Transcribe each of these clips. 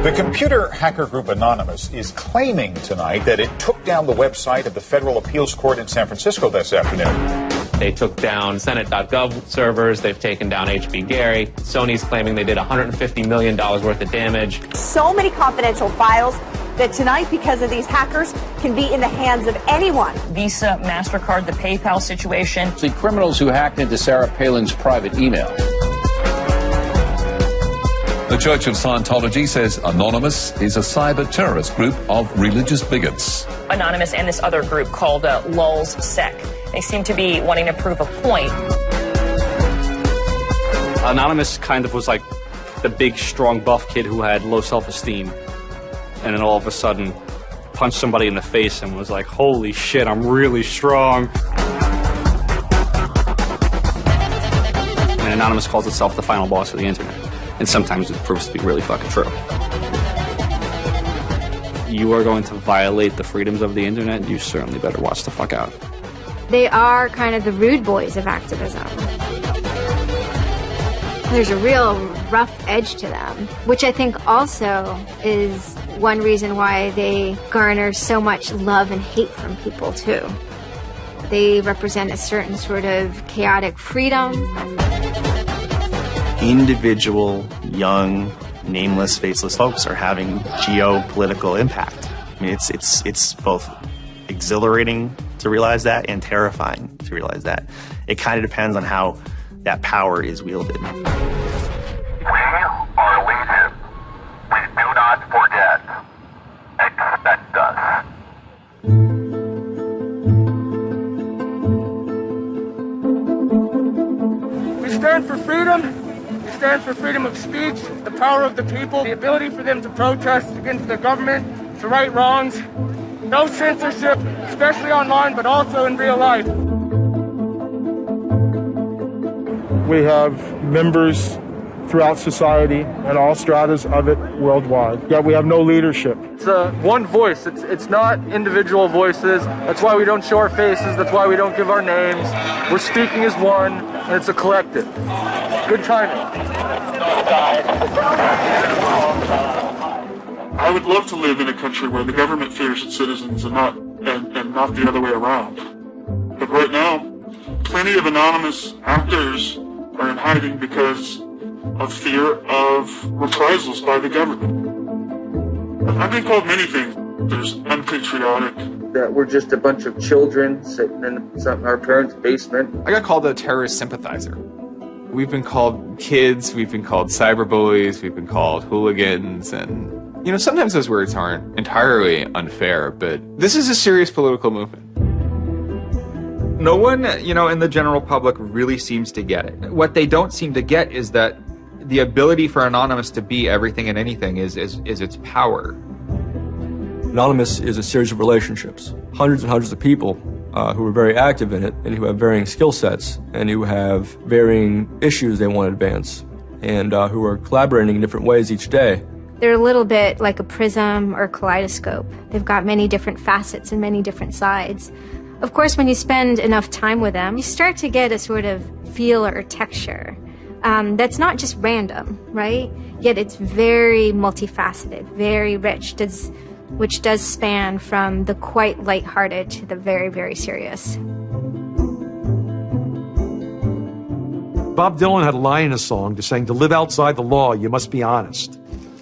The computer hacker group Anonymous is claiming tonight that it took down the website of the Federal Appeals Court in San Francisco this afternoon. They took down Senate.gov servers. They've taken down HB Gary. Sony's claiming they did $150 million worth of damage. So many confidential files that tonight, because of these hackers, can be in the hands of anyone. Visa, MasterCard, the PayPal situation. The criminals who hacked into Sarah Palin's private email. The Church of Scientology says Anonymous is a cyber terrorist group of religious bigots. Anonymous and this other group called Lulz-Sec. They seem to be wanting to prove a point. Anonymous kind of was like the big, strong, buff kid who had low self-esteem. And then all of a sudden punched somebody in the face and was like, holy shit, I'm really strong. And Anonymous calls itself the final boss of the internet. And sometimes it proves to be really fucking true. You are going to violate the freedoms of the internet, you certainly better watch the fuck out. They are kind of the rude boys of activism. There's a real rough edge to them, which I think also is one reason why they garner so much love and hate from people, too. They represent a certain sort of chaotic freedom. Individual, young, nameless, faceless folks are having geopolitical impact. I mean, it's both exhilarating to realize that and terrifying to realize that. It kind of depends on how that power is wielded. We are legion. Please do not forget. Expect us. We stand for freedom. We stand for freedom of speech, the power of the people, the ability for them to protest against the government, to right wrongs. No censorship, especially online, but also in real life. We have members throughout society and all stratas of it worldwide. Yet we have no leadership. It's one voice. It's not individual voices. That's why we don't show our faces. That's why we don't give our names. We're speaking as one, and it's a collective. Good timing. I would love to live in a country where the government fears its citizens and not the other way around. But right now, plenty of anonymous actors are in hiding because of fear of reprisals by the government. I've been called many things. There's unpatriotic. That we're just a bunch of children sitting in our parents' basement. I got called a terrorist sympathizer. We've been called kids, we've been called cyberbullies, we've been called hooligans, and you know, sometimes those words aren't entirely unfair, but this is a serious political movement. No one, in the general public really seems to get it. What they don't seem to get is that the ability for Anonymous to be everything and anything is its power. Anonymous is a series of relationships, hundreds and hundreds of people who are very active in it and who have varying skill sets and who have varying issues they want to advance and who are collaborating in different ways each day. They're a little bit like a prism or a kaleidoscope. They've got many different facets and many different sides. Of course, when you spend enough time with them, you start to get a sort of feel or texture that's not just random, right? Yet it's very multifaceted, very rich, which does span from the quite lighthearted to the very, very serious. Bob Dylan had a line in a song just saying, to live outside the law, you must be honest.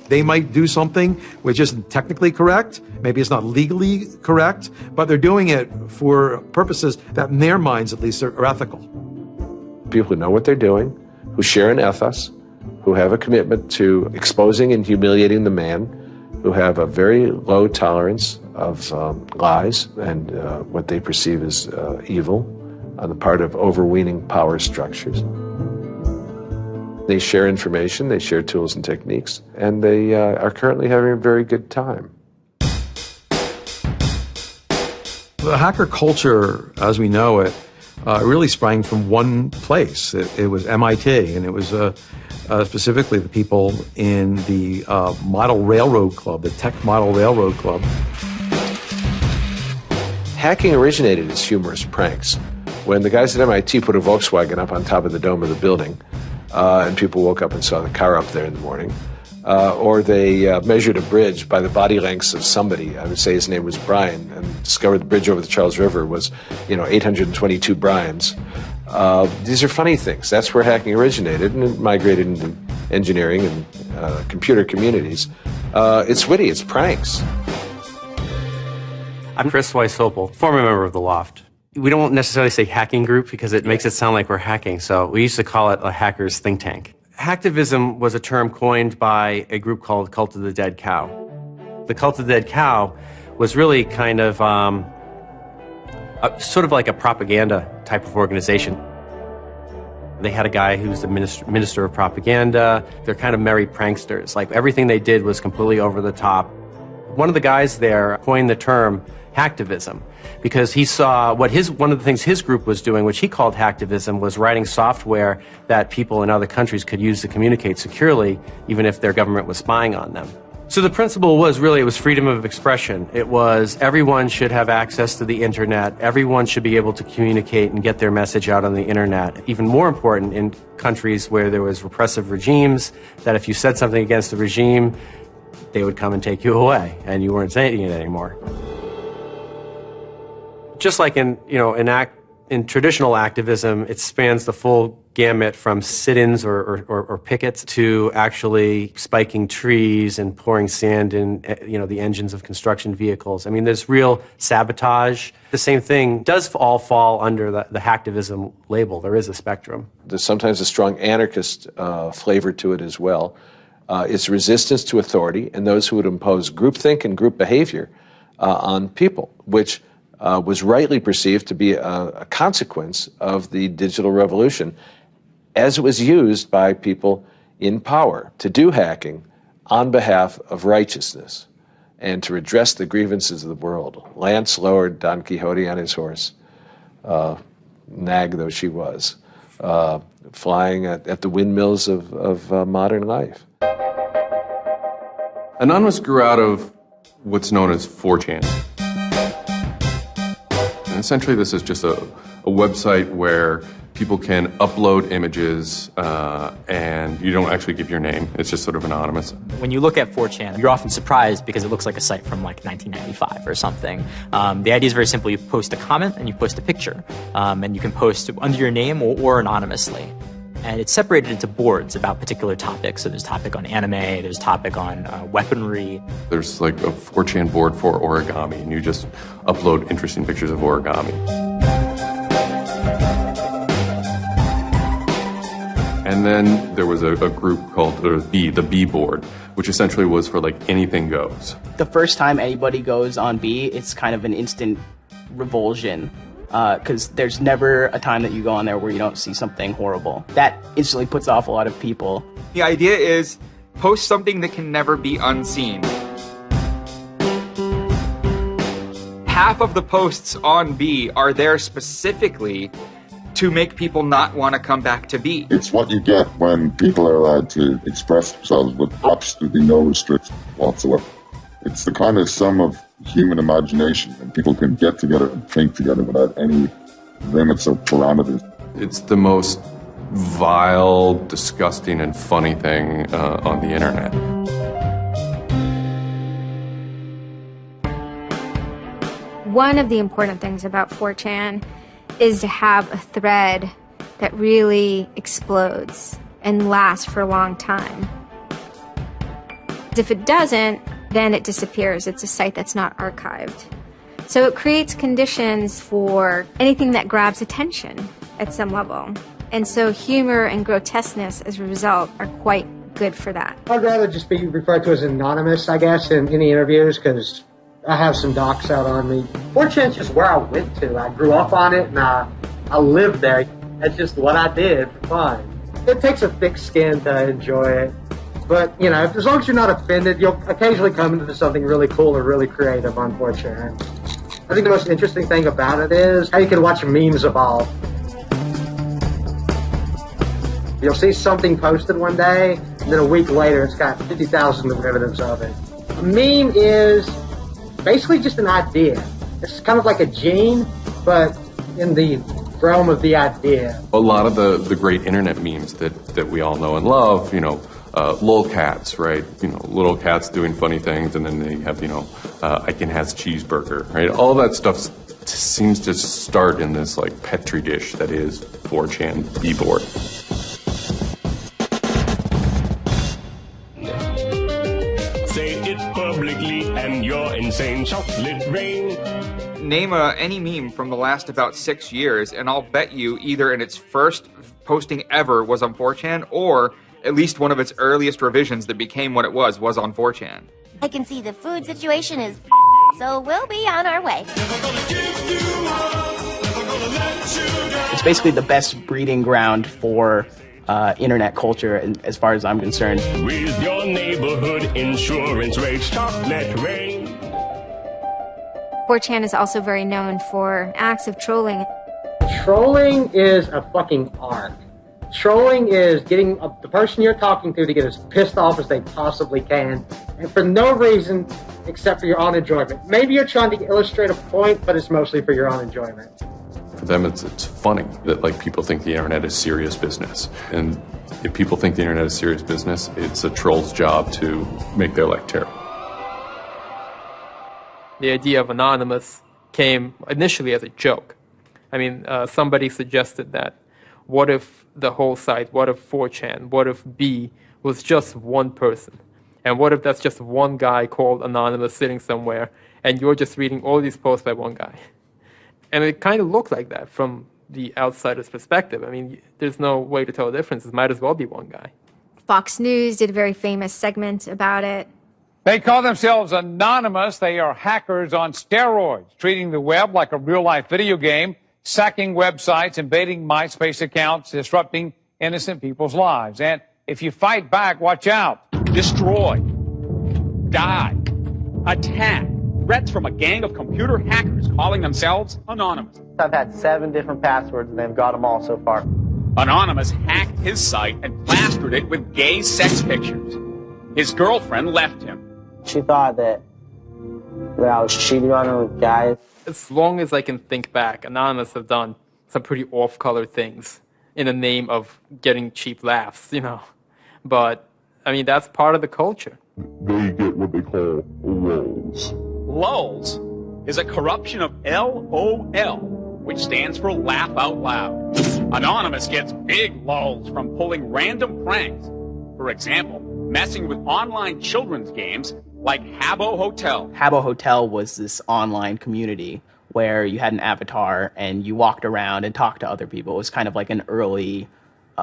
They might do something which isn't technically correct, maybe it's not legally correct, but they're doing it for purposes that in their minds at least are ethical. People who know what they're doing, who share an ethos, who have a commitment to exposing and humiliating the man, who have a very low tolerance of lies and what they perceive as evil on the part of overweening power structures. They share information, they share tools and techniques, and they are currently having a very good time. The hacker culture, as we know it, really sprang from one place. It was MIT, and it was specifically the people in the Model Railroad Club, the Tech Model Railroad Club. hacking originated as humorous pranks. When the guys at MIT put a Volkswagen up on top of the dome of the building, and people woke up and saw the car up there in the morning, or they measured a bridge by the body lengths of somebody. I would say his name was Brian, and discovered the bridge over the Charles River was, 822 Brians. These are funny things. That's where hacking originated, and it migrated into engineering and computer communities. It's witty. It's pranks. I'm Chris Weishopel, former member of the Loft. We don't necessarily say hacking group because it makes it sound like we're hacking, so we used to call it a hackers think tank. Hacktivism was a term coined by a group called Cult of the Dead Cow. The Cult of the Dead Cow was really kind of sort of like a propaganda type of organization. They had a guy who's the minister of propaganda. They're kind of merry pranksters. Like, everything they did was completely over the top. One of the guys there coined the term hacktivism because he saw one of the things his group was doing, which he called hacktivism, was writing software that people in other countries could use to communicate securely, even if their government was spying on them. So the principle was really, it was freedom of expression. It was everyone should have access to the internet. Everyone should be able to communicate and get their message out on the internet. Even more important in countries where there was repressive regimes, that if you said something against the regime, they would come and take you away, and you weren't saying it anymore. Just like in traditional activism, it spans the full gamut from sit-ins or pickets to actually spiking trees and pouring sand in, the engines of construction vehicles. I mean, there's real sabotage. The same thing does all fall under the hacktivism label. There is a spectrum. There's sometimes a strong anarchist flavor to it as well. It's resistance to authority and those who would impose groupthink and group behavior on people, which was rightly perceived to be a consequence of the digital revolution as it was used by people in power to do hacking on behalf of righteousness and to redress the grievances of the world. Lance lowered Don Quixote on his horse, nag though she was, flying at the windmills of modern life. Anonymous grew out of what's known as 4chan. And essentially this is just a website where people can upload images and you don't actually give your name. It's just sort of anonymous. When you look at 4chan, you're often surprised because it looks like a site from like 1995 or something. The idea is very simple. You post a comment and you post a picture. And you can post under your name or anonymously. And it's separated into boards about particular topics. So there's a topic on anime, there's a topic on weaponry. There's like a 4chan board for origami, and you just upload interesting pictures of origami. And then there was a group called the B board, which essentially was for like anything goes. The first time anybody goes on B, it's kind of an instant revulsion. Because there's never a time that you go on there where you don't see something horrible. That instantly puts off a lot of people. The idea is post something that can never be unseen. Half of the posts on B are there specifically to make people not want to come back to B. It's what you get when people are allowed to express themselves with absolutely no restriction whatsoever. It's the kind of sum of human imagination, and people can get together and think together without any limits or parameters. It's the most vile, disgusting, and funny thing on the internet. One of the important things about 4chan is to have a thread that really explodes and lasts for a long time. If it doesn't, then it disappears. It's a site that's not archived. So it creates conditions for anything that grabs attention at some level. And so humor and grotesqueness as a result are quite good for that. I'd rather just be referred to as anonymous, I guess, in any interviews, because I have some docs out on me. 4chan's just where I went to. I grew up on it, and I lived there. That's just what I did for fun. It takes a thick skin to enjoy it. But, as long as you're not offended, you'll occasionally come into something really cool or really creative on 4chan. I think the most interesting thing about it is how you can watch memes evolve. You'll see something posted one day, and then a week later it's got 50,000 derivatives of it. A meme is basically just an idea. It's kind of like a gene, but in the realm of the idea. A lot of the great internet memes that we all know and love, lolcats, right? Little cats doing funny things, and then they have, Icon has cheeseburger, right? All that stuff seems to start in this like petri dish that is 4chan B-board. Say it publicly and you're insane. Chocolate rain. Name any meme from the last about 6 years, and I'll bet you either in its first posting ever was on 4chan, or at least one of its earliest revisions that became what it was on 4chan. I can see the food situation is so we'll be on our way. It's basically the best breeding ground for internet culture, as far as I'm concerned. With your neighborhood insurance rates, chocolate rain. 4chan is also very known for acts of trolling. Trolling is a fucking art. Trolling is getting the person you're talking to get as pissed off as they possibly can, and for no reason except for your own enjoyment. Maybe you're trying to illustrate a point, but it's mostly for your own enjoyment. For them, it's funny that like people think the internet is serious business, and if people think the internet is serious business, it's a troll's job to make their life terrible. The idea of anonymous came initially as a joke. I mean, somebody suggested that, what if the whole site, what if 4chan, what if B was just one person? And what if that's just one guy called Anonymous sitting somewhere, and you're just reading all these posts by one guy? And it kind of looked like that from the outsider's perspective. I mean, there's no way to tell the difference. It might as well be one guy. Fox News did a very famous segment about it. They call themselves Anonymous. They are hackers on steroids, treating the web like a real-life video game, sacking websites, invading MySpace accounts, disrupting innocent people's lives. And if you fight back, watch out. Destroy. Die. Attack. Threats from a gang of computer hackers calling themselves Anonymous. I've had 7 different passwords and they've got them all so far. Anonymous hacked his site and plastered it with gay sex pictures. His girlfriend left him. She thought that I was cheating on her with guys. As long as I can think back, Anonymous have done some pretty off-color things in the name of getting cheap laughs, But, I mean, that's part of the culture. They get what they call lulz. Lulz is a corruption of LOL, which stands for laugh out loud. Anonymous gets big lulz from pulling random pranks. For example, messing with online children's games like Habbo Hotel. Habbo Hotel was this online community where you had an avatar and you walked around and talked to other people. It was kind of like an early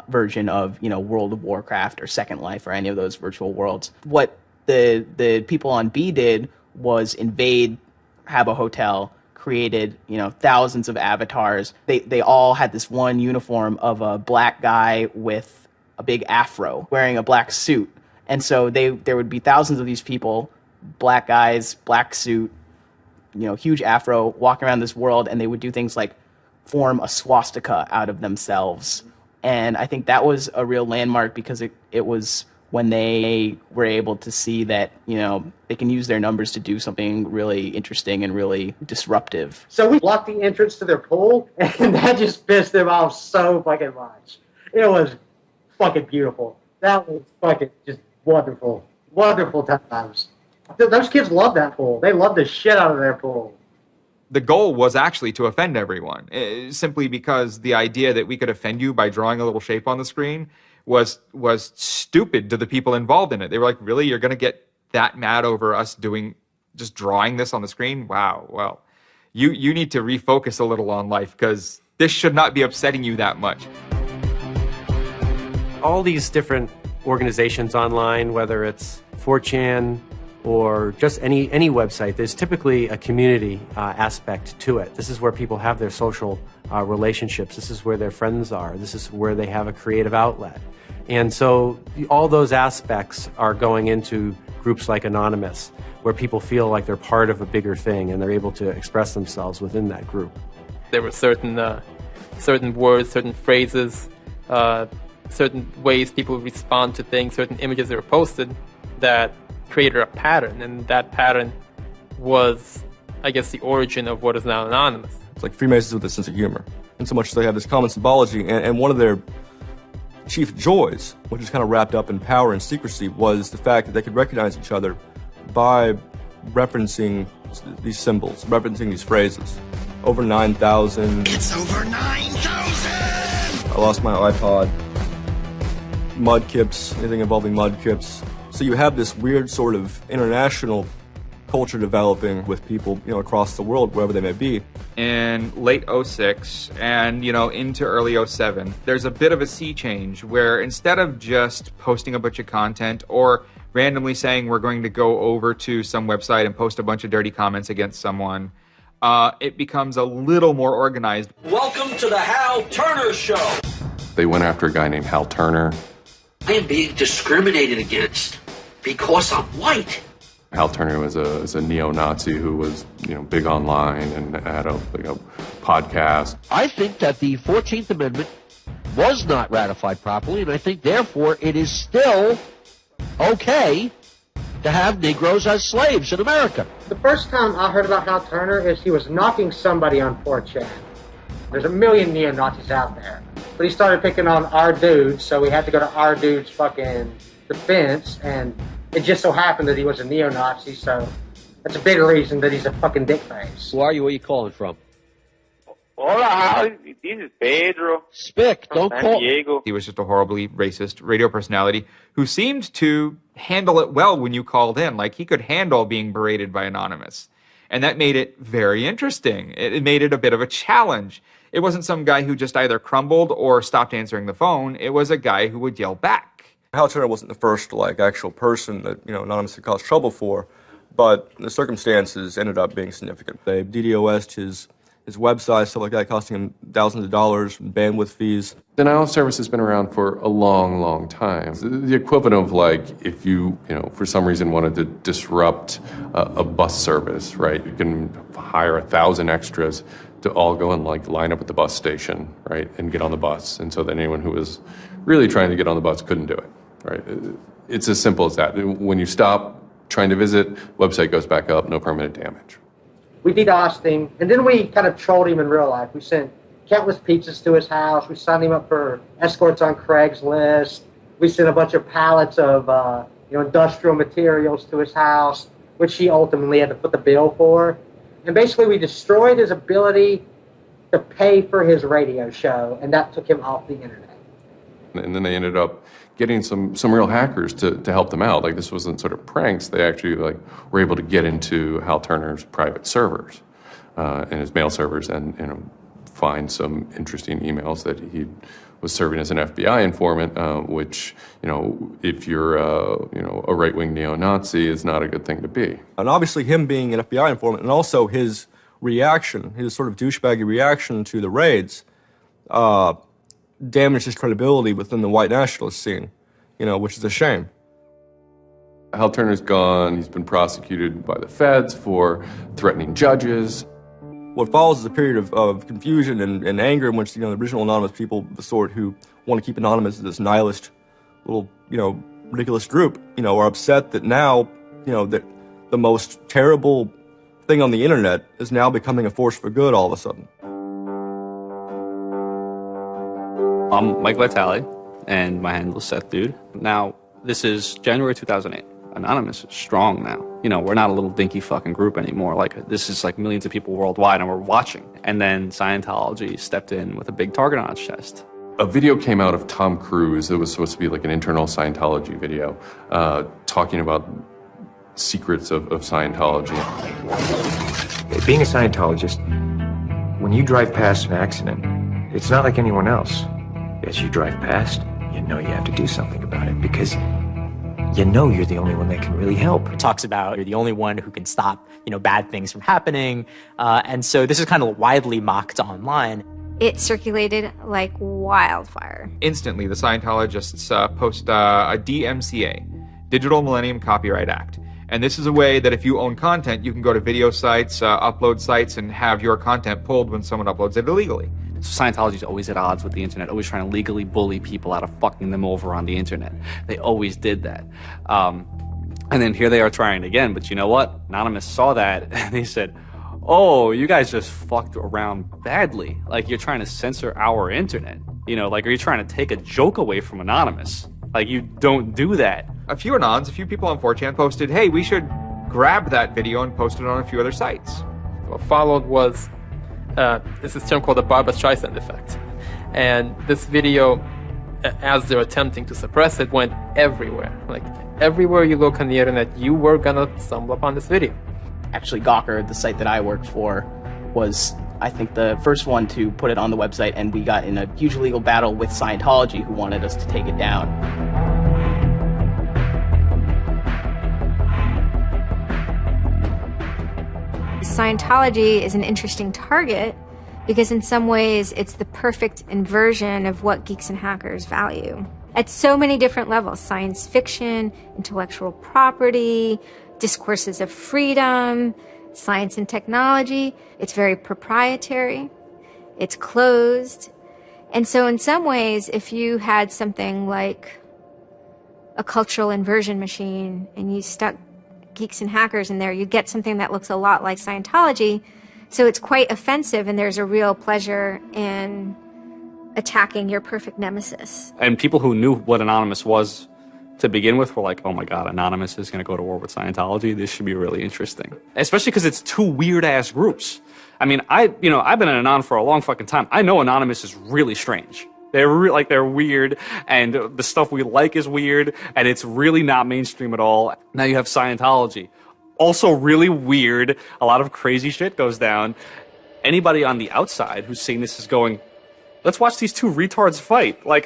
version of, World of Warcraft or Second Life or any of those virtual worlds. What the people on B did was invade Habbo Hotel, created, thousands of avatars. They all had this one uniform of a black guy with a big afro wearing a black suit. And so there would be thousands of these people, black guys, black suit, huge afro, walking around this world, and they would do things like form a swastika out of themselves. And I think that was a real landmark because it was when they were able to see that, they can use their numbers to do something really interesting and really disruptive. So we blocked the entrance to their pool, and that just pissed them off so fucking much. It was fucking beautiful. That was fucking just wonderful. Wonderful times. Those kids love that pool. They love the shit out of their pool. The goal was actually to offend everyone, simply because the idea that we could offend you by drawing a little shape on the screen was stupid to the people involved in it. They were like, really? You're going to get that mad over us just drawing this on the screen? Wow. Well, you need to refocus a little on life because this should not be upsetting you that much. All these different organizations online, whether it's 4chan or just any website, there's typically a community aspect to it. This is where people have their social relationships. This is where their friends are. This is where they have a creative outlet. And so all those aspects are going into groups like Anonymous, where people feel like they're part of a bigger thing and they're able to express themselves within that group. There were certain words, certain phrases, certain ways people respond to things, certain images that were posted that created a pattern, and that pattern was I guess, the origin of what is now Anonymous. It's like Freemasons with a sense of humor. And so much they have this common symbology, and one of their chief joys, which is kind of wrapped up in power and secrecy, was the fact that they could recognize each other by referencing these symbols, referencing these phrases. Over 9,000. It's over 9,000! I lost my iPod. Mudkips, anything involving mudkips. So you have this weird sort of international culture developing with people, across the world, wherever they may be. In late 06 and, into early 07, there's a bit of a sea change where instead of just posting a bunch of content or randomly saying we're going to go over to some website and post a bunch of dirty comments against someone, it becomes a little more organized. Welcome to the Hal Turner Show. They went after a guy named Hal Turner. I am being discriminated against because I'm white. Hal Turner was a neo-Nazi who was, big online and had a podcast. I think that the 14th Amendment was not ratified properly, and I think, therefore, it is still okay to have Negroes as slaves in America. The first time I heard about Hal Turner is he was knocking somebody on 4chan. There's a million neo-Nazis out there. But he started picking on our dude, so we had to go to our dude's fucking defense, and it just so happened that he was a neo-Nazi, so that's a big reason that he's a fucking dickface. Who are you? Where are you calling from? Hola, this is Pedro. Spick, don't call. Diego. He was just a horribly racist radio personality who seemed to handle it well when you called in. Like, he could handle being berated by Anonymous. And that made it very interesting. It made it a bit of a challenge. It wasn't some guy who just either crumbled or stopped answering the phone. It was a guy who would yell back. Hal Turner wasn't the first, actual person that, Anonymous had caused trouble for, but the circumstances ended up being significant. They DDoS'd his website, stuff like that, costing him thousands of dollars, bandwidth fees. Denial of service has been around for a long, long time. The equivalent of if you, for some reason wanted to disrupt a bus service, right? You can hire 1,000 extras to all go and line up at the bus station, right, and get on the bus. And so then anyone who was really trying to get on the bus couldn't do it, right? It's as simple as that. When you stop trying to visit, website goes back up, no permanent damage. We DDoSed him, and then we kind of trolled him in real life. We sent countless pizzas to his house. We signed him up for escorts on Craigslist. We sent a bunch of pallets of industrial materials to his house, which he ultimately had to put the bill for. And basically, we destroyed his ability to pay for his radio show, and that took him off the internet. And then they ended up getting some real hackers to help them out. This wasn't sort of pranks. They actually were able to get into Hal Turner's private servers and his mail servers and find some interesting emails that he was serving as an FBI informant, which, if you're a right-wing neo-Nazi, is not a good thing to be. And obviously him being an FBI informant and also his reaction, his sort of douchebaggy reaction to the raids, damaged his credibility within the white nationalist scene, which is a shame. Hal Turner's gone. He's been prosecuted by the feds for threatening judges. What follows is a period of confusion and anger in which, the original Anonymous people, the sort who want to keep Anonymous as this nihilist little, ridiculous group, are upset that now, that the most terrible thing on the internet is now becoming a force for good all of a sudden. I'm Mike Vitale, and my handle is Seth Dude. Now, this is January 2008. Anonymous is strong now. We're not a little dinky fucking group anymore. This is millions of people worldwide, and we're watching. And then Scientology stepped in with a big target on its chest. A video came out of Tom Cruise. It was supposed to be an internal Scientology video, talking about secrets of Scientology. Being a Scientologist, when you drive past an accident, it's not like anyone else. As you drive past, you know you have to do something about it because you're the only one that can really help. It talks about you're the only one who can stop, bad things from happening. And so this is kind of widely mocked online. It circulated like wildfire. Instantly, the Scientologists post a DMCA, Digital Millennium Copyright Act. And this is a way that if you own content, you can go to video sites, upload sites, and have your content pulled when someone uploads it illegally. So Scientology is always at odds with the internet, always trying to legally bully people out of fucking them over on the internet. They always did that. And then here they are trying again, but you know what? Anonymous saw that, and they said, oh, you guys just fucked around badly. Like, you're trying to censor our internet. You know, like, are you trying to take a joke away from Anonymous? Like, you don't do that. A few people on 4chan posted, hey, we should grab that video and post it on a few other sites. What followed was this is a term called the Barbra Streisand effect. And this video, as they're attempting to suppress it, went everywhere. Like, everywhere you look on the internet, you were gonna stumble upon this video. Actually, Gawker, the site that I worked for, was, I think, the first one to put it on the website, and we got in a huge legal battle with Scientology, who wanted us to take it down. Scientology is an interesting target because in some ways it's the perfect inversion of what geeks and hackers value. At so many different levels: science fiction, intellectual property, discourses of freedom, science and technology. It's very proprietary. It's closed. And so in some ways, if you had something like a cultural inversion machine and you stuck geeks and hackers in there, you'd get something that looks a lot like Scientology. So it's quite offensive, and there's a real pleasure in attacking your perfect nemesis. And people who knew what Anonymous was to begin with were like, oh my God, Anonymous is going to go to war with Scientology. This should be really interesting. Especially because it's two weird-ass groups. I mean, I've been an Anon for a long fucking time. I know Anonymous is really strange. They're weird, and the stuff we like is weird, and it's really not mainstream at all. Now you have Scientology. Also really weird. A lot of crazy shit goes down. Anybody on the outside who's seeing this is going, let's watch these two retards fight. Like,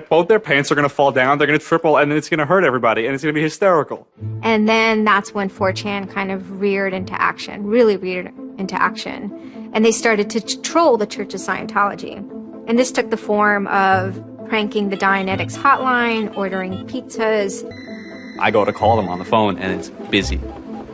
both their pants are going to fall down, they're going to triple, and then it's going to hurt everybody, and it's going to be hysterical. And then that's when 4chan kind of reared into action, really reared into action. And they started to troll the Church of Scientology. And this took the form of pranking the Dianetics hotline, ordering pizzas. I go to call them on the phone, and it's busy.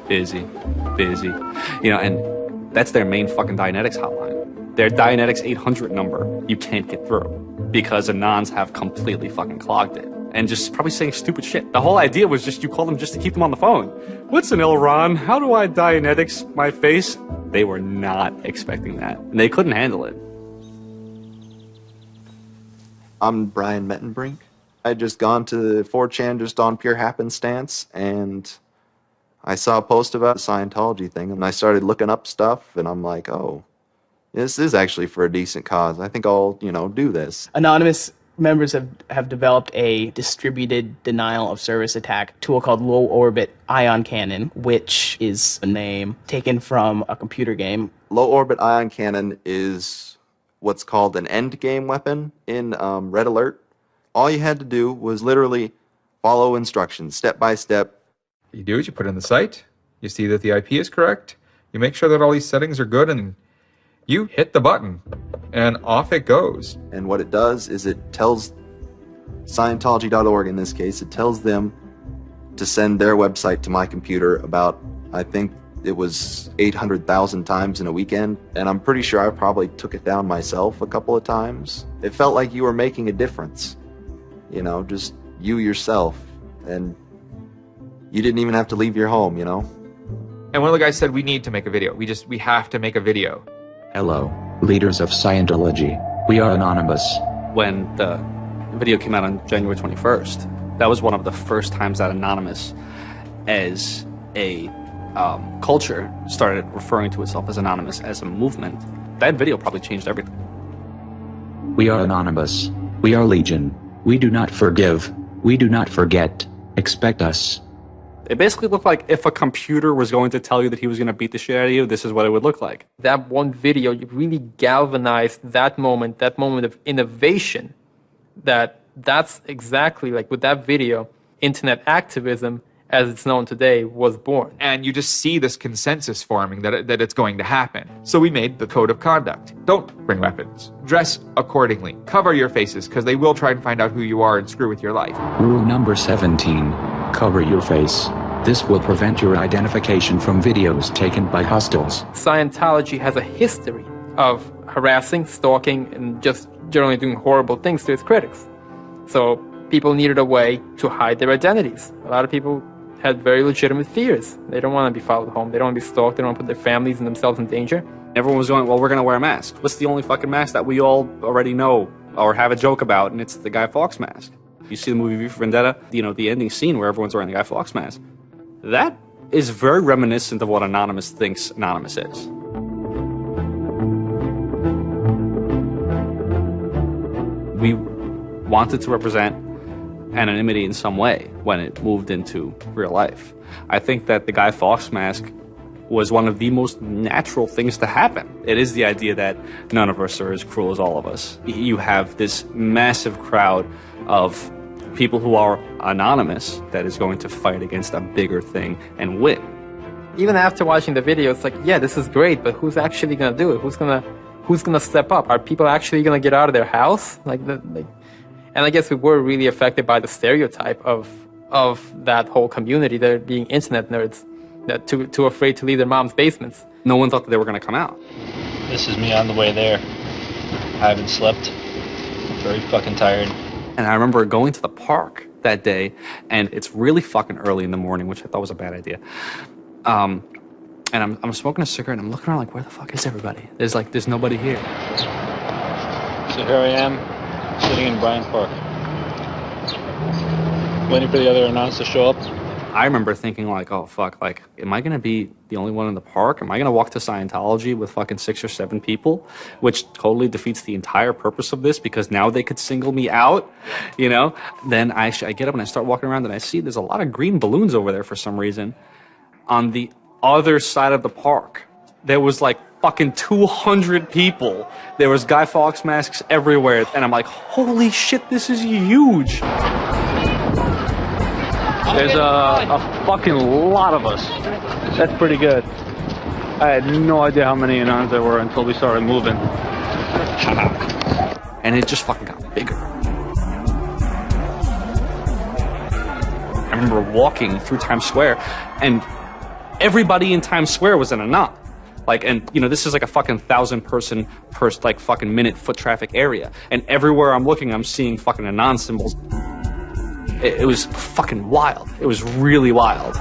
You know, and that's their main fucking Dianetics hotline. Their Dianetics 800 number, you can't get through because Anons have completely fucking clogged it. And just probably saying stupid shit. The whole idea was just you call them just to keep them on the phone. What's an Ilron? How do I Dianetics my face? They were not expecting that. And they couldn't handle it. I'm Brian Mettenbrink. I just gone to 4chan just on pure happenstance, and I saw a post about the Scientology thing, and I started looking up stuff, and I'm like, oh, this is actually for a decent cause. I think I'll, do this. Anonymous members have developed a distributed denial of service attack tool called Low Orbit Ion Cannon, which is a name taken from a computer game. Low Orbit Ion Cannon is what's called an endgame weapon in Red Alert. All you had to do was literally follow instructions, step by step. You do it, you put it in the site, you see that the IP is correct, you make sure that all these settings are good, and you hit the button, and off it goes. And what it does is it tells Scientology.org, in this case, it tells them to send their website to my computer about, I think it was 800,000 times in a weekend, and I'm pretty sure I probably took it down myself a couple of times. It felt like you were making a difference, just you yourself, and you didn't even have to leave your home, And one of the guys said, we need to make a video. We have to make a video. Hello, leaders of Scientology. We are Anonymous. When the video came out on January 21st, that was one of the first times that Anonymous, as a culture, started referring to itself as Anonymous as a movement. That video probably changed everything. We are Anonymous. We are Legion. We do not forgive. We do not forget. Expect us. It basically looked like if a computer was going to tell you that he was going to beat the shit out of you, this is what it would look like. That one video really galvanized that moment of innovation. That's exactly like with that video, internet activism, as it's known today, was born. And you just see this consensus forming that it's going to happen. So we made the code of conduct. Don't bring weapons. Dress accordingly. Cover your faces, because they will try and find out who you are and screw with your life. Rule number 17. Cover your face. This will prevent your identification from videos taken by hostiles. Scientology has a history of harassing, stalking, and just generally doing horrible things to its critics. So people needed a way to hide their identities. A lot of people had very legitimate fears. They don't want to be followed home. They don't want to be stalked. They don't want to put their families and themselves in danger. Everyone was going, well, we're going to wear a mask. What's the only fucking mask that we all already know or have a joke about? And it's the Guy Fawkes mask. You see the movie V for Vendetta, you know, the ending scene where everyone's wearing the Guy Fawkes mask. That is very reminiscent of what Anonymous thinks Anonymous is. We wanted to represent anonymity in some way when it moved into real life. I think that the Guy Fawkes mask was one of the most natural things to happen. It is the idea that none of us are as cruel as all of us. You have this massive crowd of people who are anonymous that is going to fight against a bigger thing and win. Even after watching the video, it's like, yeah, this is great, but who's actually going to do it? Who's gonna step up? Are people actually going to get out of their house? And I guess we were really affected by the stereotype of that whole community, they're being internet nerds, that too afraid to leave their mom's basements. No one thought that they were going to come out. This is me on the way there. I haven't slept. Very fucking tired. And I remember going to the park that day, and it's really fucking early in the morning, which I thought was a bad idea. And I'm smoking a cigarette, and I'm looking around like, where the fuck is everybody? There's nobody here. So here I am, sitting in Bryant Park, waiting for the other announcers to show up. I remember thinking like, oh fuck, like, am I gonna be the only one in the park? Am I gonna walk to Scientology with fucking 6 or 7 people? Which totally defeats the entire purpose of this, because now they could single me out, you know? Then I get up and I start walking around and I see there's a lot of green balloons over there for some reason. On the other side of the park, there was like fucking 200 people. There was Guy Fawkes masks everywhere. And I'm like, holy shit, this is huge. There's a fucking lot of us. That's pretty good. I had no idea how many Anons there were until we started moving. And it just fucking got bigger. I remember walking through Times Square, and everybody in Times Square was an Anon. Like, and you know, this is like a fucking 1,000-person per like fucking minute foot traffic area. And everywhere I'm looking, I'm seeing fucking Anon symbols. It was fucking wild. It was really wild.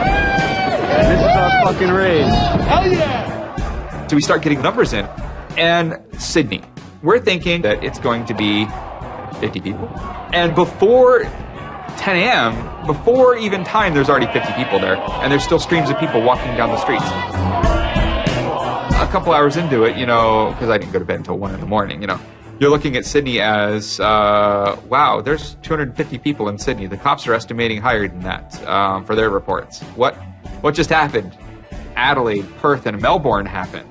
This is our fucking raise. Hell yeah! So we start getting numbers in. And Sydney. We're thinking that it's going to be 50 people. And before 10 a.m., before even time, there's already 50 people there. And there's still streams of people walking down the streets. A couple hours into it, you know, because I didn't go to bed until 1 in the morning, you know, you're looking at Sydney as, wow, there's 250 people in Sydney. The cops are estimating higher than that for their reports. What just happened? Adelaide, Perth, and Melbourne happened.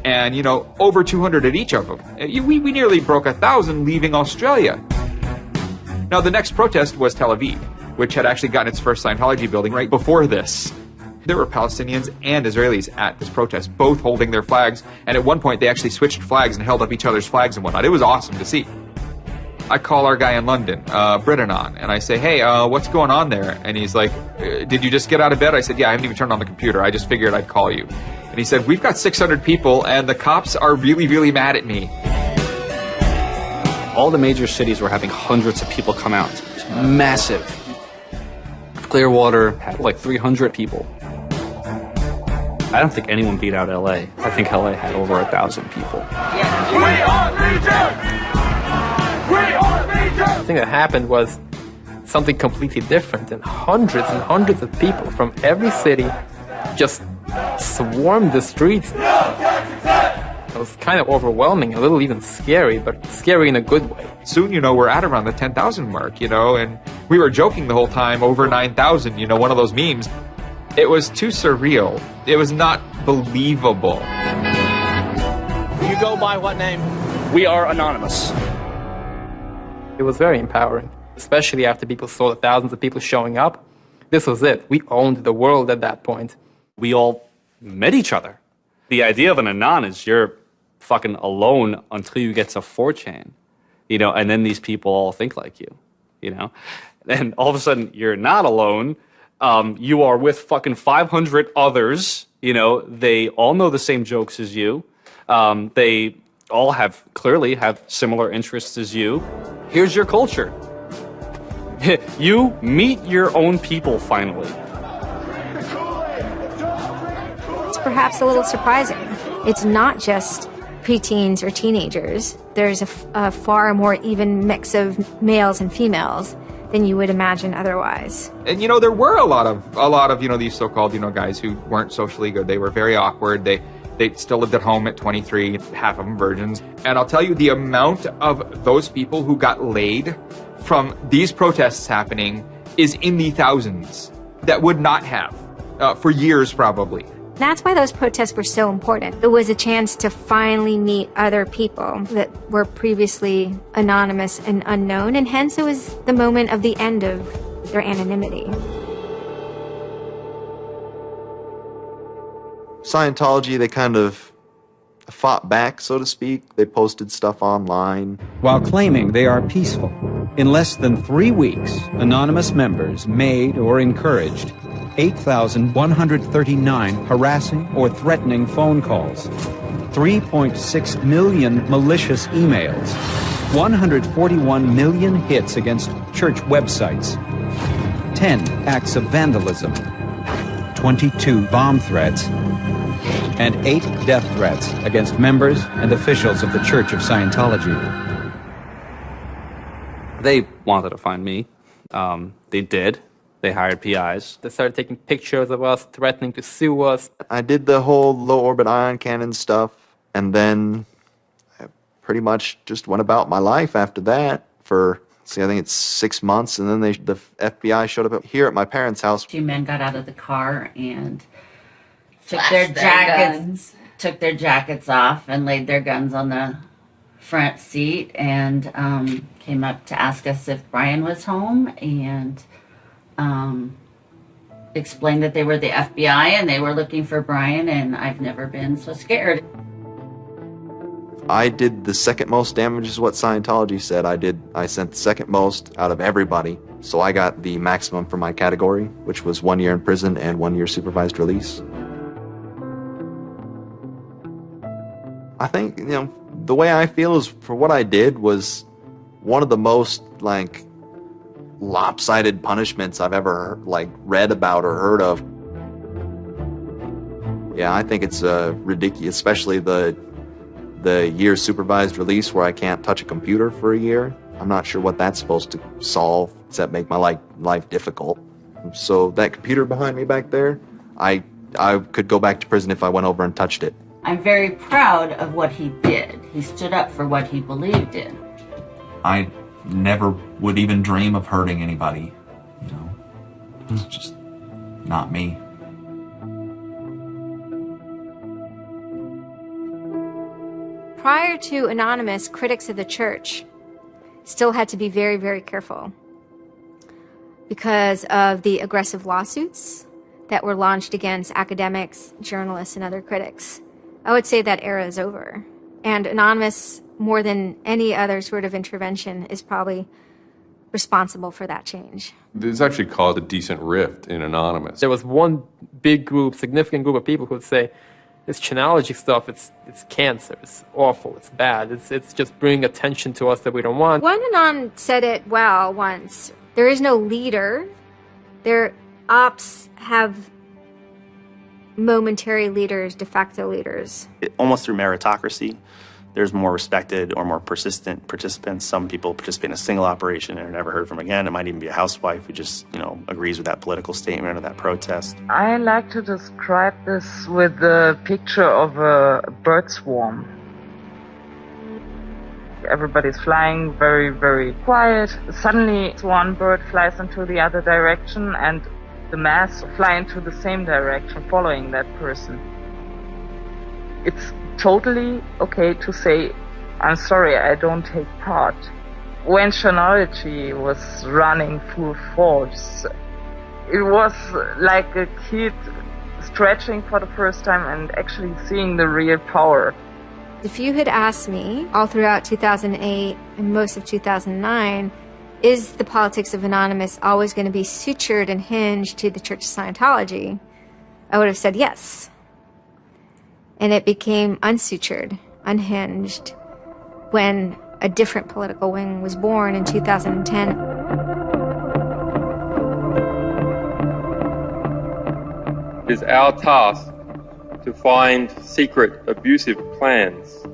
And, you know, over 200 at each of them. We nearly broke 1,000 leaving Australia. Now, the next protest was Tel Aviv, which had actually gotten its first Scientology building right before this. There were Palestinians and Israelis at this protest, both holding their flags. And at one point, they actually switched flags and held up each other's flags and whatnot. It was awesome to see. I call our guy in London, Brit Anon, and I say, hey, what's going on there? And he's like, did you just get out of bed? I said, yeah, I haven't even turned on the computer. I just figured I'd call you. And he said, we've got 600 people, and the cops are really, really mad at me. All the major cities were having hundreds of people come out. It was massive. Clearwater had like 300 people. I don't think anyone beat out LA. I think LA had over 1,000 people. We are Legion! We are Legion! The thing that happened was something completely different, and hundreds of people from every city just swarmed the streets. It was kind of overwhelming, a little even scary, but scary in a good way. Soon, you know, we're at around the 10,000 mark, you know, and we were joking the whole time, over 9,000, you know, one of those memes. It was too surreal. It was not believable. You go by what name? We are Anonymous. It was very empowering, especially after people saw the thousands of people showing up. This was it. We owned the world at that point. We all met each other. The idea of an Anon is you're fucking alone until you get to 4chan. you know, and then these people all think like you, you know, and all of a sudden you're not alone. You are with fucking 500 others, you know, they all know the same jokes as you. They all clearly have similar interests as you. Here's your culture. You meet your own people finally. It's perhaps a little surprising. It's not just preteens or teenagers. There's a far more even mix of males and females than you would imagine otherwise. And, you know, there were a lot of, you know, these so-called, you know, guys who weren't socially good. They were very awkward. They still lived at home at 23, half of them virgins. And I'll tell you, the amount of those people who got laid from these protests happening is in the thousands that would not have for years probably. That's why those protests were so important. It was a chance to finally meet other people that were previously anonymous and unknown, and hence it was the moment of the end of their anonymity. Scientology, they kind of fought back, so to speak. They posted stuff online. While claiming they are peaceful, in less than 3 weeks, anonymous members made or encouraged 8,139 harassing or threatening phone calls, 3.6 million malicious emails, 141 million hits against church websites, 10 acts of vandalism, 22 bomb threats, and 8 death threats against members and officials of the Church of Scientology. They wanted to find me. They did. They hired PIs. They started taking pictures of us, threatening to sue us. I did the whole low-orbit ion cannon stuff, and then I pretty much just went about my life after that for, I think it's 6 months, and then the FBI showed up here at my parents' house. 2 men got out of the car and took their jackets off and laid their guns on the front seat and came up to ask us if Brian was home and explained that they were the FBI and they were looking for Brian, and I've never been so scared. I did the second most damage is what Scientology said. I sent the second most out of everybody. So I got the maximum for my category, which was 1 year in prison and 1 year supervised release. I think, you know, the way I feel is for what I did was one of the most, like, lopsided punishments I've ever, like, read about or heard of. Yeah, I think it's ridiculous, especially the year supervised release where I can't touch a computer for a year. I'm not sure what that's supposed to solve, except make my life difficult. So that computer behind me back there, I could go back to prison if I went over and touched it. I'm very proud of what he did. He stood up for what he believed in. I never would even dream of hurting anybody, you know. It's just not me. Prior to Anonymous, critics of the church still had to be very, very careful because of the aggressive lawsuits that were launched against academics, journalists, and other critics. I would say that era is over. And Anonymous, more than any other sort of intervention, is probably responsible for that change. This actually caused a decent rift in Anonymous. There was one big group, significant group of people who would say, this Chanology stuff, it's cancer, it's awful, it's bad, it's just bringing attention to us that we don't want. One Anon said it well once. There is no leader. Their ops have momentary leaders, de facto leaders. Almost through meritocracy, there's more respected or more persistent participants. Some people participate in a single operation and are never heard from again. It might even be a housewife who just, you know, agrees with that political statement or that protest. I like to describe this with the picture of a bird swarm. Everybody's flying very, very quiet. Suddenly one bird flies into the other direction and the mass fly into the same direction following that person. It's totally okay to say, I'm sorry, I don't take part. When Chanology was running full force, it was like a kid stretching for the first time and actually seeing the real power. If you had asked me all throughout 2008 and most of 2009, is the politics of Anonymous always going to be sutured and hinged to the Church of Scientology? I would have said yes. And it became unsutured, unhinged, when a different political wing was born in 2010. It is our task to find secret abusive plans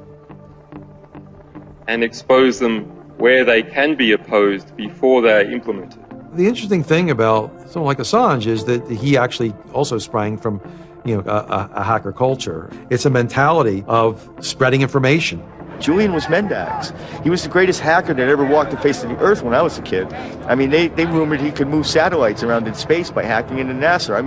and expose them where they can be opposed before they are implemented. The interesting thing about someone like Assange is that he actually also sprang from, a hacker culture. It's a mentality of spreading information. Julian was Mendax. He was the greatest hacker that ever walked the face of the earth when I was a kid. I mean, they rumored he could move satellites around in space by hacking into NASA.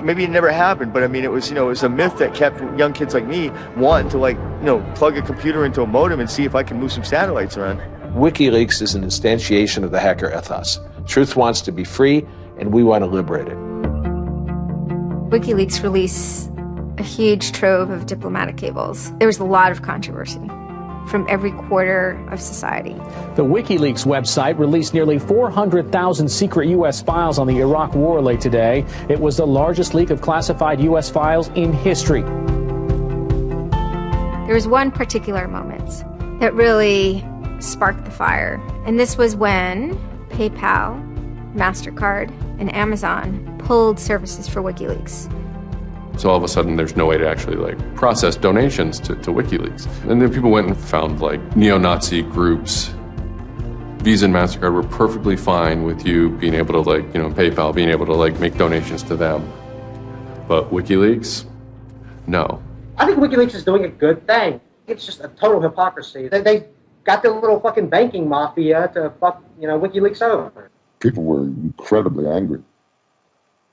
Maybe it never happened, but it was a myth that kept young kids like me wanting to plug a computer into a modem and see if I can move some satellites around. WikiLeaks is an instantiation of the hacker ethos. Truth wants to be free, and we want to liberate it. WikiLeaks released a huge trove of diplomatic cables. There was a lot of controversy from every quarter of society. The WikiLeaks website released nearly 400,000 secret U.S. files on the Iraq War late today. It was the largest leak of classified U.S. files in history. There was one particular moment that really sparked the fire, and this was when PayPal, MasterCard, and Amazon pulled services for WikiLeaks. So all of a sudden, there's no way to actually process donations to WikiLeaks. And then people went and found neo-Nazi groups. Visa and MasterCard were perfectly fine with you being able to PayPal, being able to make donations to them. But WikiLeaks, no. I think WikiLeaks is doing a good thing. It's just a total hypocrisy. They got their little fucking banking mafia to fuck, WikiLeaks over. People were incredibly angry.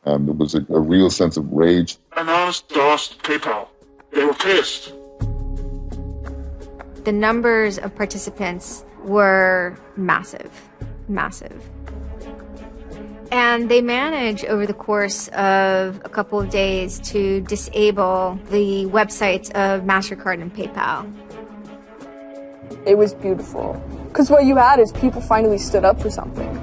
There was a real sense of rage. Anonymous DOSed PayPal. They were pissed. The numbers of participants were massive. And they managed over the course of a couple of days to disable the websites of MasterCard and PayPal. It was beautiful. Because what you had is people finally stood up for something.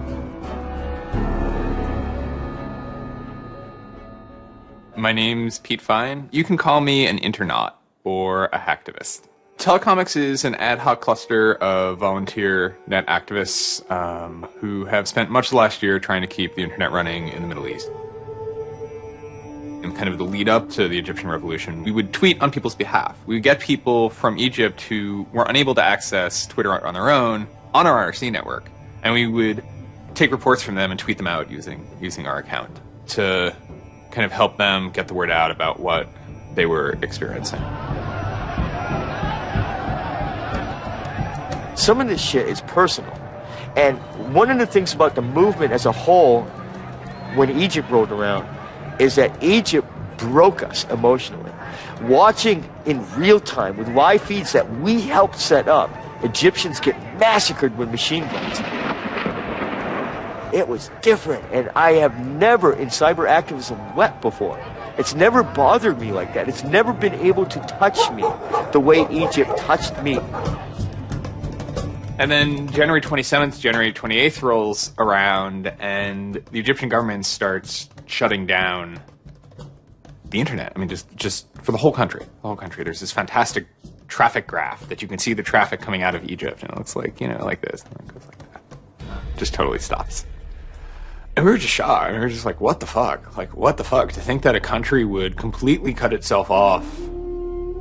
My name's Pete Fine. You can call me an internaut or a hacktivist. Telecomics is an ad hoc cluster of volunteer net activists who have spent much of the last year trying to keep the internet running in the Middle East. In kind of the lead up to the Egyptian revolution, we would tweet on people's behalf. We would get people from Egypt who were unable to access Twitter on their own on our IRC network, and we would take reports from them and tweet them out using our account to kind of help them get the word out about what they were experiencing. Some of this shit is personal. And one of the things about the movement as a whole, when Egypt rolled around, is that Egypt broke us emotionally. Watching in real time with live feeds that we helped set up, Egyptians get massacred with machine guns. It was different, and I have never in cyber activism wept before. It's never bothered me like that. It's never been able to touch me the way Egypt touched me. And then January 27th, January 28th rolls around, and the Egyptian government starts shutting down the internet. I mean, just for the whole country. The whole country. There's this fantastic traffic graph that you can see the traffic coming out of Egypt, and it looks like, like this, and it goes like that. Just totally stops. And we were just shocked. We were just like, what the fuck? Like, what the fuck? To think that a country would completely cut itself off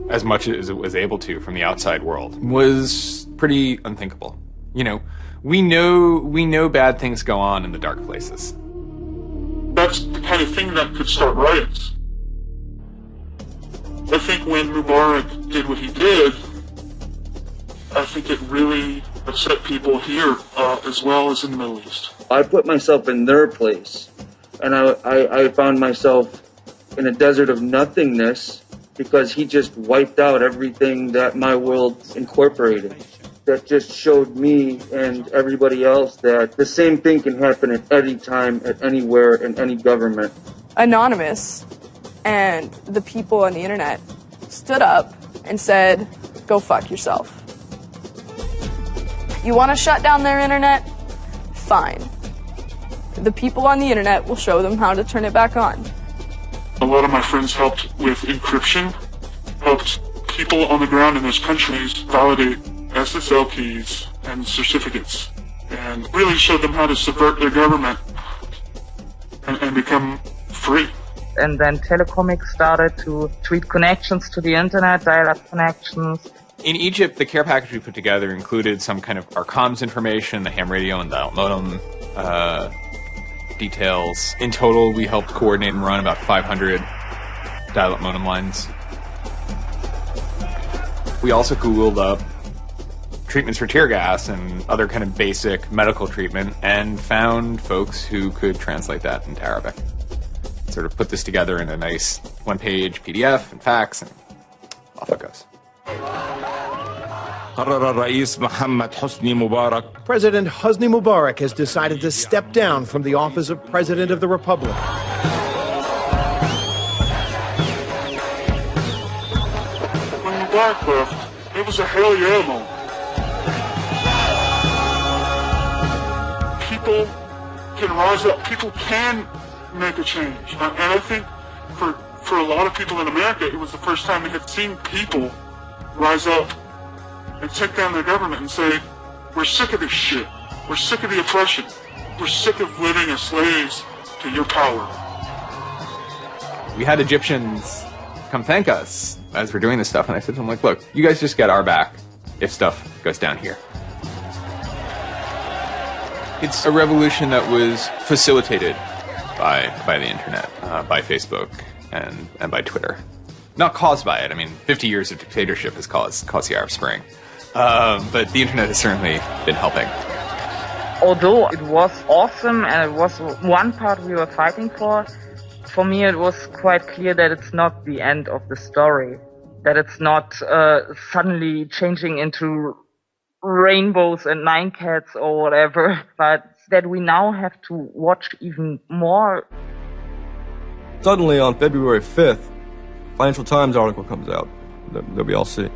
as much as it was able to from the outside world was pretty unthinkable. We know bad things go on in the dark places. That's the kind of thing that could start riots. I think when Mubarak did what he did, I think it really upset people here as well as in the Middle East. I put myself in their place, and I found myself in a desert of nothingness because he just wiped out everything that my world incorporated. That just showed me and everybody else that the same thing can happen at any time, at anywhere, in any government. Anonymous and the people on the internet stood up and said, go fuck yourself. You want to shut down their internet? Fine. The people on the internet will show them how to turn it back on. A lot of my friends helped with encryption, helped people on the ground in those countries validate SSL keys and certificates, and really showed them how to subvert their government and become free. And then Telecomics started to tweet connections to the internet, dial-up connections. In Egypt, the care package we put together included some kind of our comms information, the ham radio and dial modem details. In total, we helped coordinate and run about 500 dial-up modem lines. We also Googled up treatments for tear gas and other kind of basic medical treatment and found folks who could translate that into Arabic. Sort of put this together in a nice one-page PDF and fax, and off it goes. President Hosni Mubarak has decided to step down from the office of President of the Republic. When Mubarak left, it was a Hail Yeah moment. People can rise up. People can make a change. And I think for a lot of people in America, it was the first time they had seen people rise up and take down their government and say, we're sick of this shit. We're sick of the oppression. We're sick of living as slaves to your power. We had Egyptians come thank us as we're doing this stuff, and I said to them, like, look, you guys just get our back if stuff goes down here. It's a revolution that was facilitated by the internet, by Facebook, and by Twitter. Not caused by it. I mean, 50 years of dictatorship has caused the Arab Spring. But the internet has certainly been helping. Although it was awesome and it was one part we were fighting for me it was quite clear that it's not the end of the story. That it's not suddenly changing into rainbows and nine cats or whatever, but that we now have to watch even more. Suddenly on February 5th, Financial Times article comes out that we all see.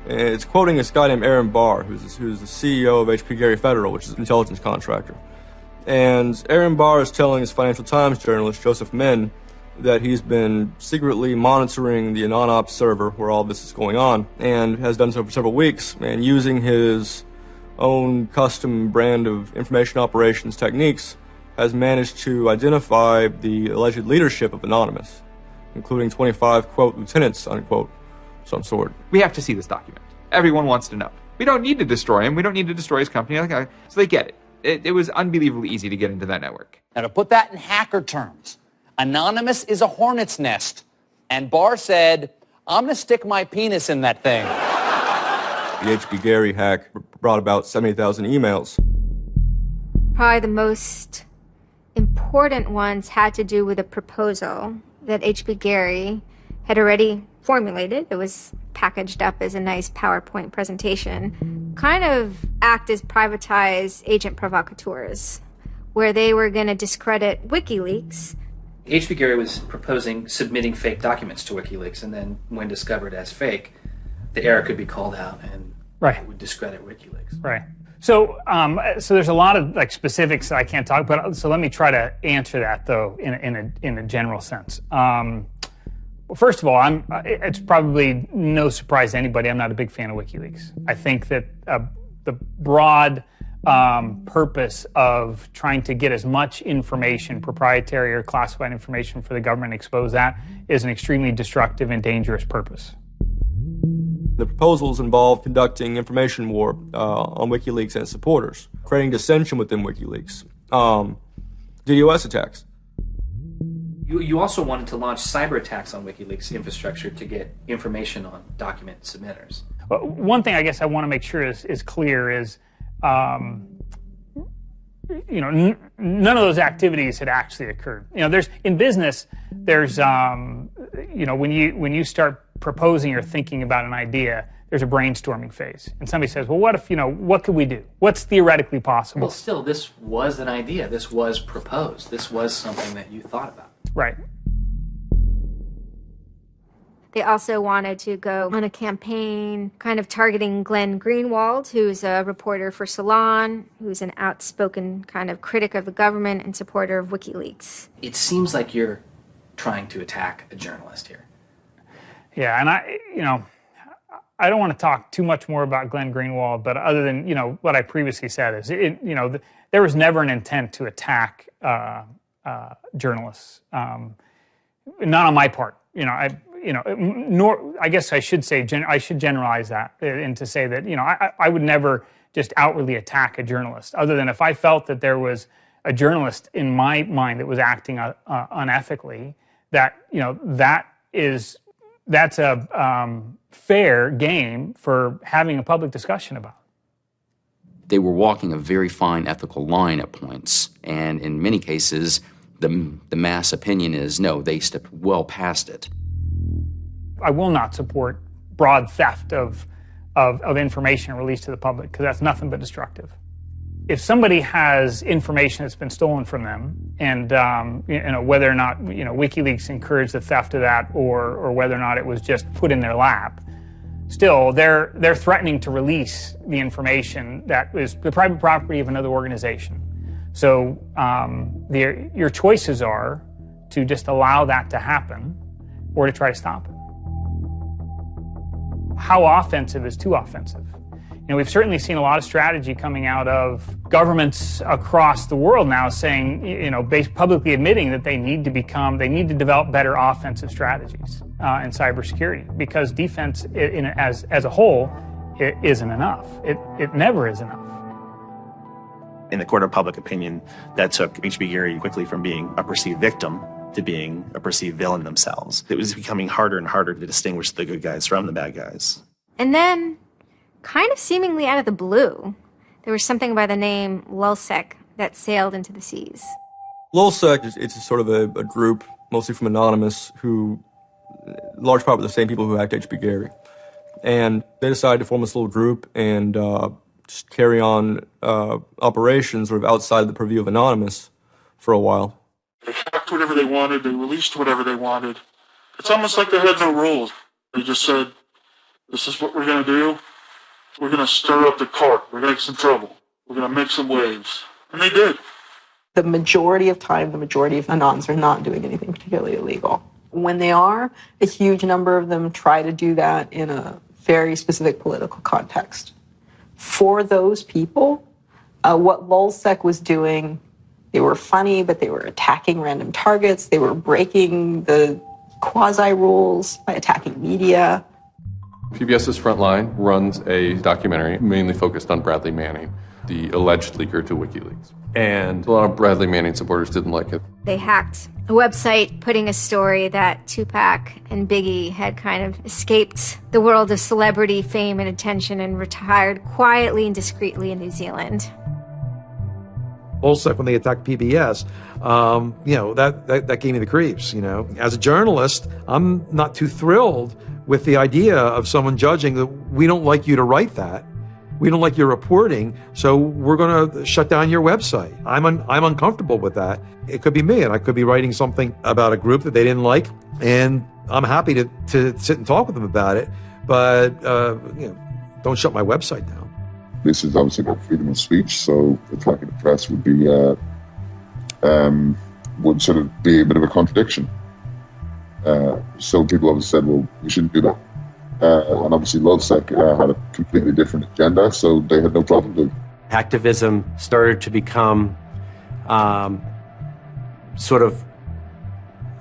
It's quoting this guy named Aaron Barr, who's the CEO of HP Gary Federal, which is an intelligence contractor. And Aaron Barr is telling his Financial Times journalist, Joseph Menn, that he's been secretly monitoring the AnonOps server where all this is going on, and has done so for several weeks, and using his own custom brand of information operations techniques, has managed to identify the alleged leadership of Anonymous, including 25, quote, lieutenants, unquote, some sort. We have to see this document. Everyone wants to know. We don't need to destroy him. We don't need to destroy his company. So they get it. It was unbelievably easy to get into that network. Now, to put that in hacker terms, Anonymous is a hornet's nest. And Barr said, I'm going to stick my penis in that thing. The HP Gary hack brought about 70,000 emails. Probably the most important ones had to do with a proposal that HP Gary had already formulated. It was packaged up as a nice PowerPoint presentation. Kind of act as privatized agent provocateurs, where they were going to discredit WikiLeaks. HP Gary was proposing submitting fake documents to WikiLeaks, and then when discovered as fake, the error could be called out and it would discredit WikiLeaks. Right. So there's a lot of specifics that I can't talk about. So let me try to answer that though in a general sense. Well, first of all, it's probably no surprise to anybody. I'm not a big fan of WikiLeaks. I think that the broad purpose of trying to get as much information, proprietary or classified information for the government, and expose that is an extremely destructive and dangerous purpose. The proposals involve conducting information war on WikiLeaks and its supporters, creating dissension within WikiLeaks, DDoS attacks. You also wanted to launch cyber attacks on WikiLeaks infrastructure to get information on document submitters. One thing I guess I want to make sure is clear is, none of those activities had actually occurred. There's in business, there's when you start proposing or thinking about an idea, there's a brainstorming phase, and somebody says, well, what if what could we do? What's theoretically possible? Well, still, this was an idea. This was proposed. This was something that you thought about. Right. They also wanted to go on a campaign kind of targeting Glenn Greenwald, who's a reporter for Salon, who's an outspoken kind of critic of the government and supporter of WikiLeaks. It seems like you're trying to attack a journalist here. Yeah, and I don't want to talk too much more about Glenn Greenwald, but other than, what I previously said is, there was never an intent to attack journalists. Not on my part. Nor I guess I should say I should generalize that and to say that I would never just outwardly attack a journalist, other than if I felt that there was a journalist in my mind that was acting unethically. That's a fair game for having a public discussion about. They were walking a very fine ethical line at points, and in many cases, the mass opinion is, no, they stepped well past it. I will not support broad theft of information released to the public, because that's nothing but destructive. If somebody has information that's been stolen from them, and whether or not WikiLeaks encouraged the theft of that, or whether or not it was just put in their lap, still they're threatening to release the information that is the private property of another organization. So your choices are to just allow that to happen, or to try to stop it. How offensive is too offensive? We've certainly seen a lot of strategy coming out of governments across the world now saying, publicly admitting that they need to develop better offensive strategies in cybersecurity, because defense as a whole, it isn't enough. It never is enough. In the court of public opinion, that took H.B. Gary quickly from being a perceived victim to being a perceived villain themselves. It was becoming harder and harder to distinguish the good guys from the bad guys. And then, kind of seemingly out of the blue, there was something by the name Lulzsec that sailed into the seas. Lulzsec it's sort of a group, mostly from Anonymous, who, large part of the same people who hacked H.B. Gary. And they decided to form this little group and just carry on operations sort of outside of the purview of Anonymous for a while. They hacked whatever they wanted, they released whatever they wanted. It's almost like they had no rules. They just said, this is what we're going to do. We're going to stir up the cart. We're going to make some trouble. We're going to make some waves. And they did. The majority of time, the majority of Anons are not doing anything particularly illegal. When they are, a huge number of them try to do that in a very specific political context. For those people, what Lulzsec was doing, they were funny, but they were attacking random targets. They were breaking the quasi-rules by attacking media. PBS's Frontline runs a documentary mainly focused on Bradley Manning, the alleged leaker to WikiLeaks. And a lot of Bradley Manning supporters didn't like it. They hacked a website putting a story that Tupac and Biggie had kind of escaped the world of celebrity fame and attention and retired quietly and discreetly in New Zealand. Lulzsec, when they attacked PBS, that gave me the creeps, As a journalist, I'm not too thrilled with the idea of someone judging that we don't like you to write that. We don't like your reporting, so we're going to shut down your website. I'm uncomfortable with that. It could be me, and I could be writing something about a group that they didn't like, and I'm happy to sit and talk with them about it, but don't shut my website down. This is obviously about freedom of speech, so attacking the press would sort of be a bit of a contradiction. So people obviously said, well, we shouldn't do that. And obviously Lulzsec had a completely different agenda, so they had no problem doing it. Activism started to become sort of,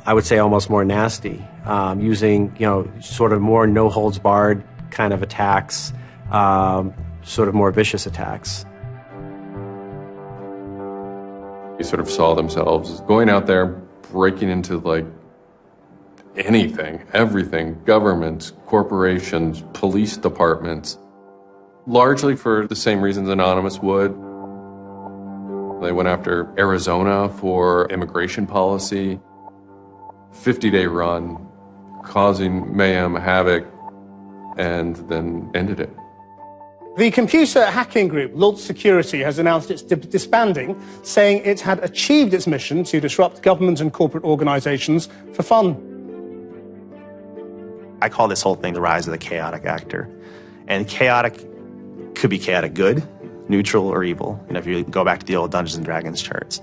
I would say, almost more nasty, using, sort of more no-holds-barred kind of attacks, sort of more vicious attacks. They sort of saw themselves going out there, breaking into, anything, everything, governments, corporations, police departments, largely for the same reasons Anonymous would. They went after Arizona for immigration policy, 50-day run, causing mayhem, havoc, and then ended it. The computer hacking group, Lulz Security, has announced it's disbanding, saying it had achieved its mission to disrupt government and corporate organizations for fun. I call this whole thing the rise of the chaotic actor. And chaotic could be chaotic good, neutral, or evil. If you go back to the old Dungeons and Dragons charts.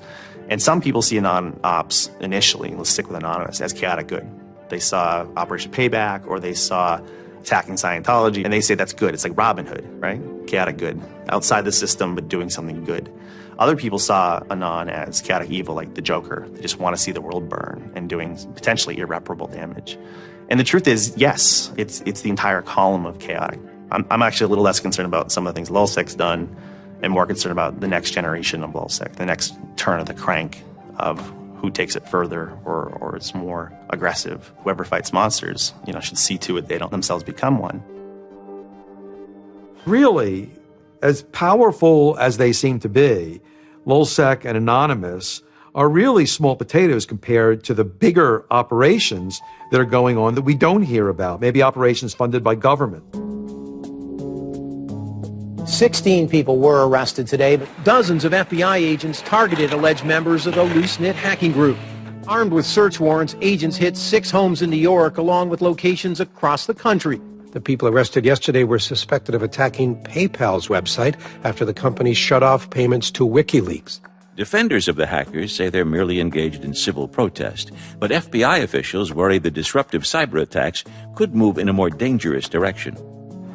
And some people see Anon-Ops initially, let's stick with Anonymous, as chaotic good. They saw Operation Payback, or they saw attacking Scientology, and they say that's good. It's like Robin Hood, right? Chaotic good. Outside the system, but doing something good. Other people saw Anon as chaotic evil, like the Joker. They just want to see the world burn and doing potentially irreparable damage. And the truth is, yes, it's the entire column of chaotic. I'm actually a little less concerned about some of the things Lulzsek's done and more concerned about the next generation of Lulzsek, the next turn of the crank of who takes it further or is more aggressive. Whoever fights monsters, should see to it they don't themselves become one. Really, as powerful as they seem to be, Lulzsek and Anonymous are really small potatoes compared to the bigger operations that are going on that we don't hear about, maybe operations funded by government. 16 people were arrested today, but dozens of FBI agents targeted alleged members of the loose-knit hacking group. Armed with search warrants, agents hit 6 homes in New York, along with locations across the country. The people arrested yesterday were suspected of attacking PayPal's website after the company shut off payments to WikiLeaks. Defenders of the hackers say they're merely engaged in civil protest, but FBI officials worry the disruptive cyber attacks could move in a more dangerous direction.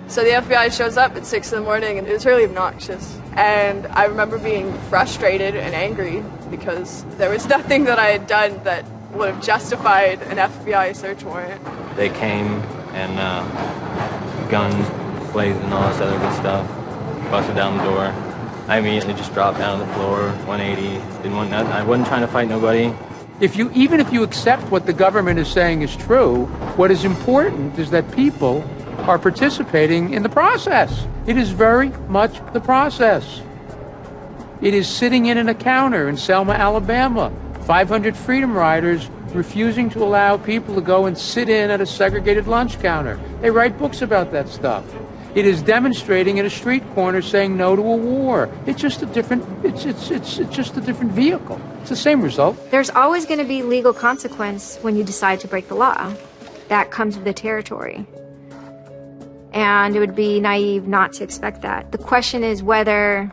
So the FBI shows up at 6 in the morning, and it was really obnoxious. And I remember being frustrated and angry because there was nothing that I had done that would have justified an FBI search warrant. They came and guns blazing and all this other good stuff, busted down the door. I immediately just dropped down on the floor, 180, didn't want nothing. I wasn't trying to fight nobody. Even if you accept what the government is saying is true, what is important is that people are participating in the process. It is very much the process. It is sitting in an encounter in Selma, Alabama, 500 Freedom Riders refusing to allow people to go and sit in at a segregated lunch counter. They write books about that stuff. It is demonstrating at a street corner saying no to a war. It's just a different, it's just a different vehicle. It's the same result. There's always going to be legal consequence when you decide to break the law. That comes with the territory. And it would be naive not to expect that. The question is whether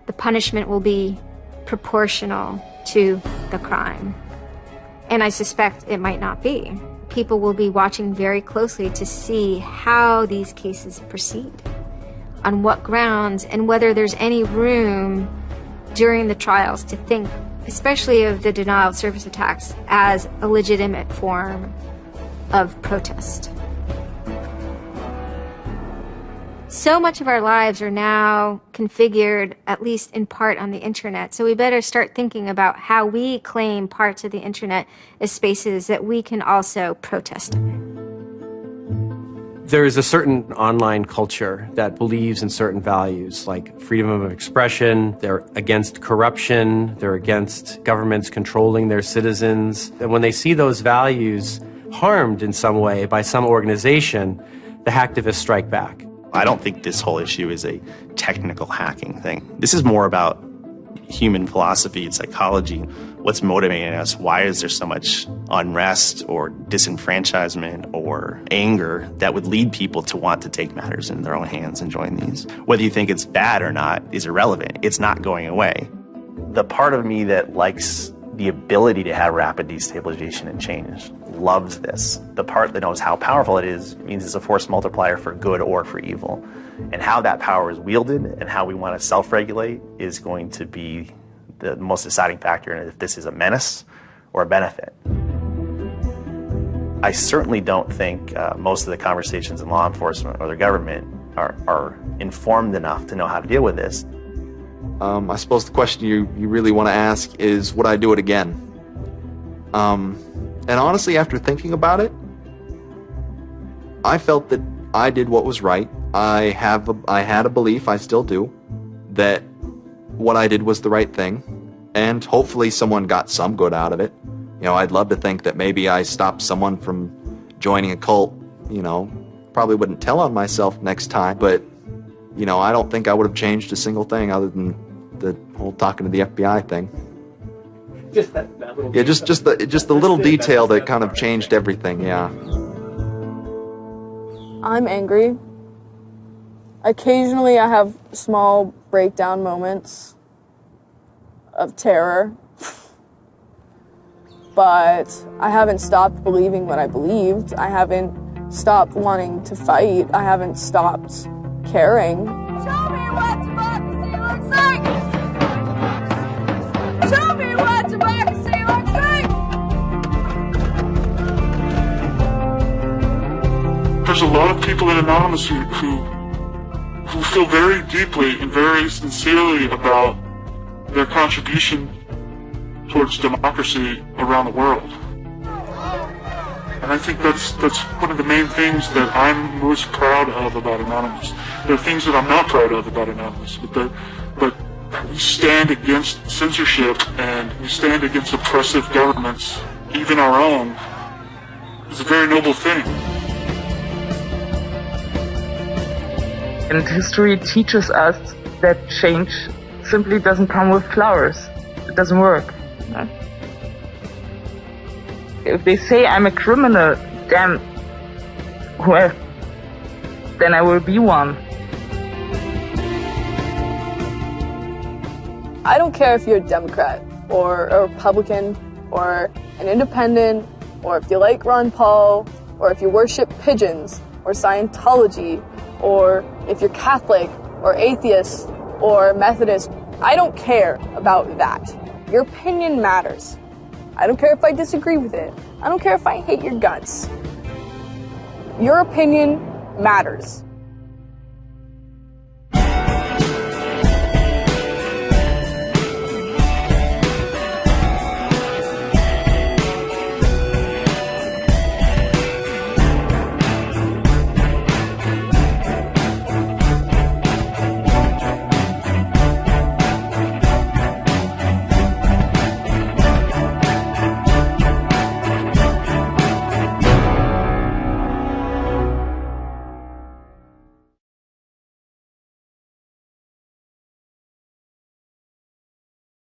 the punishment will be proportional to the crime. And I suspect it might not be. People will be watching very closely to see how these cases proceed, on what grounds, and whether there's any room during the trials to think, especially of the denial of service attacks, as a legitimate form of protest. So much of our lives are now configured, at least in part, on the internet. So we better start thinking about how we claim parts of the internet as spaces that we can also protest in. There is a certain online culture that believes in certain values, like freedom of expression. They're against corruption. They're against governments controlling their citizens. And when they see those values harmed in some way by some organization, the hacktivists strike back. I don't think this whole issue is a technical hacking thing. This is more about human philosophy and psychology. What's motivating us? Why is there so much unrest or disenfranchisement or anger that would lead people to want to take matters in their own hands and join these? Whether you think it's bad or not is irrelevant. It's not going away. The part of me that likes the ability to have rapid destabilization and change loves this. The part that knows how powerful it is means it's a force multiplier for good or for evil. And how that power is wielded and how we want to self-regulate is going to be the most deciding factor in if this is a menace or a benefit. I certainly don't think most of the conversations in law enforcement or the government are informed enough to know how to deal with this. I suppose the question you really want to ask is, would I do it again? And honestly, after thinking about it, I felt that I did what was right. I had a belief, I still do, that what I did was the right thing, and hopefully someone got some good out of it. You know, I'd love to think that maybe I stopped someone from joining a cult. You know, probably wouldn't tell on myself next time, but you know, I don't think I would have changed a single thing other than the whole talking to the FBI thing. Just that little just the little detail that kind of changed everything. Yeah. I'm angry. Occasionally I have small breakdown moments of terror. But I haven't stopped believing what I believed. I haven't stopped wanting to fight. I haven't stopped caring. Show me what democracy looks like! Show me what democracy looks like! There's a lot of people in Anonymous who feel very deeply and very sincerely about their contribution towards democracy around the world. And I think that's one of the main things that I'm most proud of about Anonymous. There are things that I'm not proud of about Anonymous, but we stand against censorship and we stand against oppressive governments, even our own. It's a very noble thing. And history teaches us that change simply doesn't come with flowers. It doesn't work. If they say I'm a criminal, damn, well, then I will be one. I don't care if you're a Democrat or a Republican or an independent or if you like Ron Paul or if you worship pigeons or Scientology or if you're Catholic or atheist or Methodist. I don't care about that. Your opinion matters. I don't care if I disagree with it. I don't care if I hate your guts. Your opinion matters.